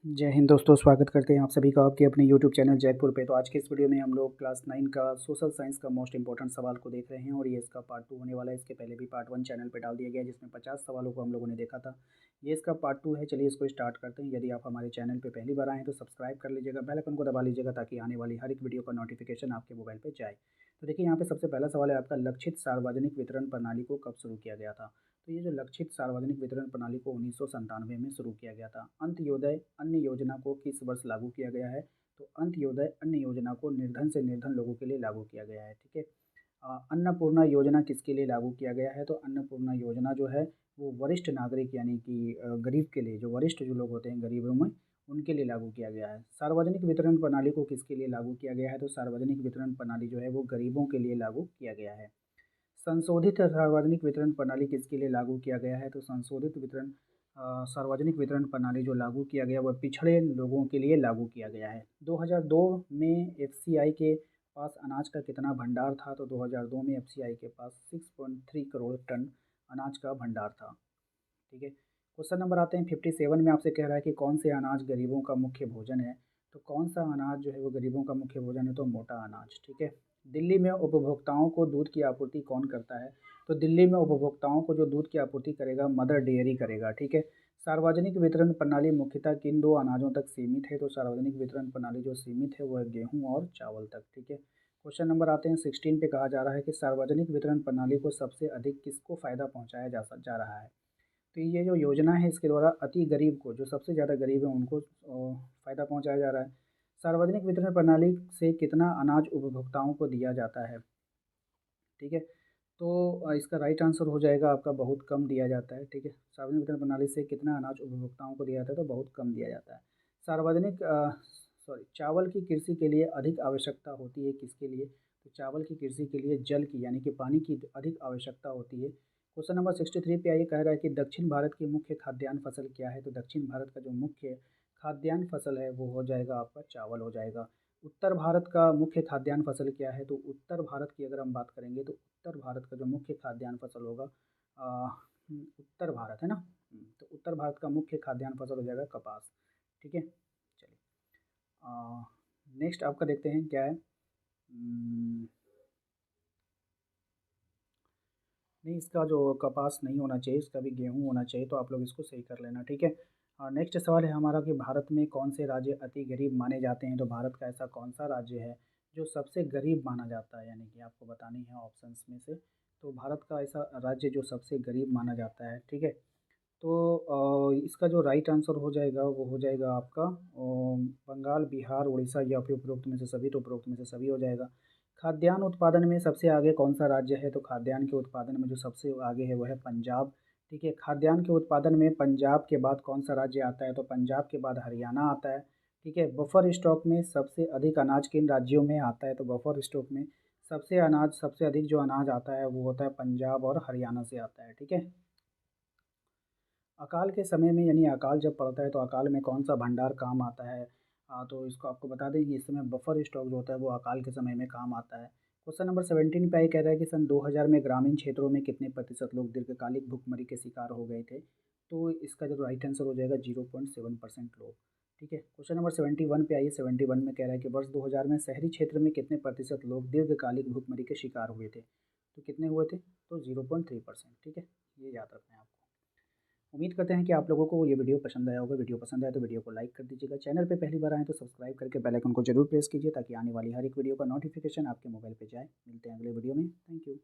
जय हिंद दोस्तों, स्वागत करते हैं आप सभी का आपके अपने यूट्यूब चैनल जयपुर पे। तो आज के इस वीडियो में हम लोग क्लास 9 का सोशल साइंस का मोस्ट इंपॉर्टेंट सवाल को देख रहे हैं और ये इसका पार्ट 2 होने वाला है। इसके पहले भी पार्ट 1 चैनल पे डाल दिया गया है जिसमें 50 सवालों को हम लोगों ने देखा था। ये इसका पार्ट 2 है। चलिए इसको स्टार्ट करते हैं। यदि आप हमारे चैनल पर पहली बार आएँ तो सब्सक्राइब कर लीजिएगा, बेल आइकन को दबा लीजिएगा ताकि आने वाली हर एक वीडियो का नोटिफिकेशन आपके मोबाइल पर जाए। तो देखिए यहाँ पे सबसे पहला सवाल है आपका, लक्षित सार्वजनिक वितरण प्रणाली को कब शुरू किया गया था। तो ये जो लक्षित सार्वजनिक वितरण प्रणाली को 1997 में शुरू किया गया था। अंत्योदय अन्न योजना को किस वर्ष लागू किया गया है। तो अंत्योदय अन्न योजना को निर्धन से निर्धन लोगों के लिए लागू किया गया है। ठीक है। अन्नपूर्णा योजना किसके लिए लागू किया गया है। तो अन्नपूर्णा योजना जो है वो वरिष्ठ नागरिक यानी कि गरीब के लिए, जो वरिष्ठ जो लोग होते हैं गरीबों में, उनके लिए लागू किया गया है। सार्वजनिक वितरण प्रणाली को किसके लिए लागू किया गया है। तो सार्वजनिक वितरण प्रणाली जो है वो गरीबों के लिए लागू किया गया है। संशोधित सार्वजनिक वितरण प्रणाली किसके लिए लागू किया गया है। तो संशोधित सार्वजनिक वितरण प्रणाली जो लागू किया गया वह पिछड़े लोगों के लिए लागू किया गया है। 2002 में एफसीआई के पास अनाज का कितना भंडार था। तो 2002 में एफसीआई के पास 6.3 करोड़ टन अनाज का भंडार था। ठीक है। क्वेश्चन नंबर आते हैं 57 में, आपसे कह रहा है कि कौन से अनाज गरीबों का मुख्य भोजन है। तो कौन सा अनाज जो है वो गरीबों का मुख्य भोजन है। तो मोटा अनाज। ठीक है। दिल्ली में उपभोक्ताओं को दूध की आपूर्ति कौन करता है। तो दिल्ली में उपभोक्ताओं को जो दूध की आपूर्ति करेगा मदर डेयरी करेगा। ठीक है। सार्वजनिक वितरण प्रणाली मुख्यतः किन दो अनाजों तक सीमित है। तो सार्वजनिक वितरण प्रणाली जो सीमित है वो है गेहूँ और चावल तक। ठीक है। क्वेश्चन नंबर आते हैं 16 पे, कहा जा रहा है कि सार्वजनिक वितरण प्रणाली को सबसे अधिक किसको फायदा पहुंचाया जा रहा है। तो ये जो योजना है इसके द्वारा अति गरीब को, जो सबसे ज़्यादा गरीब है उनको फ़ायदा पहुंचाया जा रहा है। सार्वजनिक वितरण प्रणाली से कितना अनाज उपभोक्ताओं को दिया जाता है। ठीक है। तो इसका राइट आंसर हो जाएगा आपका बहुत कम दिया जाता है। ठीक है। सार्वजनिक वितरण प्रणाली से कितना अनाज उपभोक्ताओं को दिया जाता है। तो बहुत कम दिया जाता है। सार्वजनिक चावल की कृषि के लिए अधिक आवश्यकता होती है किसके लिए। तो चावल की कृषि के लिए जल की यानी कि पानी की अधिक आवश्यकता होती है। क्वेश्चन नंबर 63 पे आइए, कह रहा है कि दक्षिण भारत की मुख्य खाद्यान्न फसल क्या है। तो दक्षिण भारत का जो मुख्य खाद्यान्न फसल है वो हो जाएगा आपका चावल हो जाएगा। उत्तर भारत का मुख्य खाद्यान्न फसल क्या है। तो उत्तर भारत की अगर हम बात करेंगे तो उत्तर भारत का जो मुख्य खाद्यान्न फसल होगा, उत्तर भारत है ना। तो उत्तर भारत का मुख्य खाद्यान्न फसल हो जाएगा कपास। ठीक है। चलिए नेक्स्ट आपका देखते हैं क्या है। नहीं, इसका जो कपास नहीं होना चाहिए, इसका भी गेहूँ होना चाहिए। तो आप लोग इसको सही कर लेना। ठीक है। और नेक्स्ट सवाल है हमारा कि भारत में कौन से राज्य अति गरीब माने जाते हैं। तो भारत का ऐसा कौन सा राज्य है जो सबसे गरीब माना जाता है, यानी कि आपको बतानी है ऑप्शंस में से। तो भारत का ऐसा राज्य जो सबसे गरीब माना जाता है। ठीक है। तो इसका जो राइट आंसर हो जाएगा वो हो जाएगा आपका बंगाल, बिहार, उड़ीसा या फिर उपरोक्त में से सभी। तो उपरोक्त में से सभी हो जाएगा। खाद्यान्न उत्पादन में सबसे आगे कौन सा राज्य है। तो खाद्यान्न के उत्पादन में जो सबसे आगे है वो है पंजाब। ठीक है। खाद्यान्न के उत्पादन में पंजाब के बाद कौन सा राज्य आता है। तो पंजाब के बाद हरियाणा आता है। ठीक है। बफर स्टॉक में सबसे अधिक अनाज किन राज्यों में आता है। तो बफर स्टॉक में सबसे अधिक जो अनाज आता है वो होता है पंजाब और हरियाणा से आता है। ठीक है। अकाल के समय में यानी अकाल जब पड़ता है तो अकाल में कौन सा भंडार काम आता है। तो इसको आपको बता दें कि इस समय बफर स्टॉक जो होता है वो अकाल के समय में काम आता है। क्वेश्चन नंबर 17 पे ये कह रहा है कि सन 2000 में ग्रामीण क्षेत्रों में कितने प्रतिशत लोग दीर्घकालिक भुखमरी के शिकार हो गए थे। तो इसका जो राइट आंसर हो जाएगा 0.7% लोग। ठीक है। क्वेश्चन नंबर 71 पे आइए। 71 में कह रहा है कि वर्ष 2000 में शहरी क्षेत्र में कितने प्रतिशत लोग दीर्घकालिक भुखमरी के शिकार हुए थे। तो कितने हुए थे। तो 0.3%। ठीक है। ये याद रखना है आपको। उम्मीद करते हैं कि आप लोगों को ये वीडियो पसंद आया होगा। वीडियो पसंद आया तो वीडियो को लाइक कर दीजिएगा। चैनल पे पहली बार आए तो सब्सक्राइब करके बेल आइकन को जरूर प्रेस कीजिए ताकि आने वाली हर एक वीडियो का नोटिफिकेशन आपके मोबाइल पे जाए। मिलते हैं अगले वीडियो में। Thank you.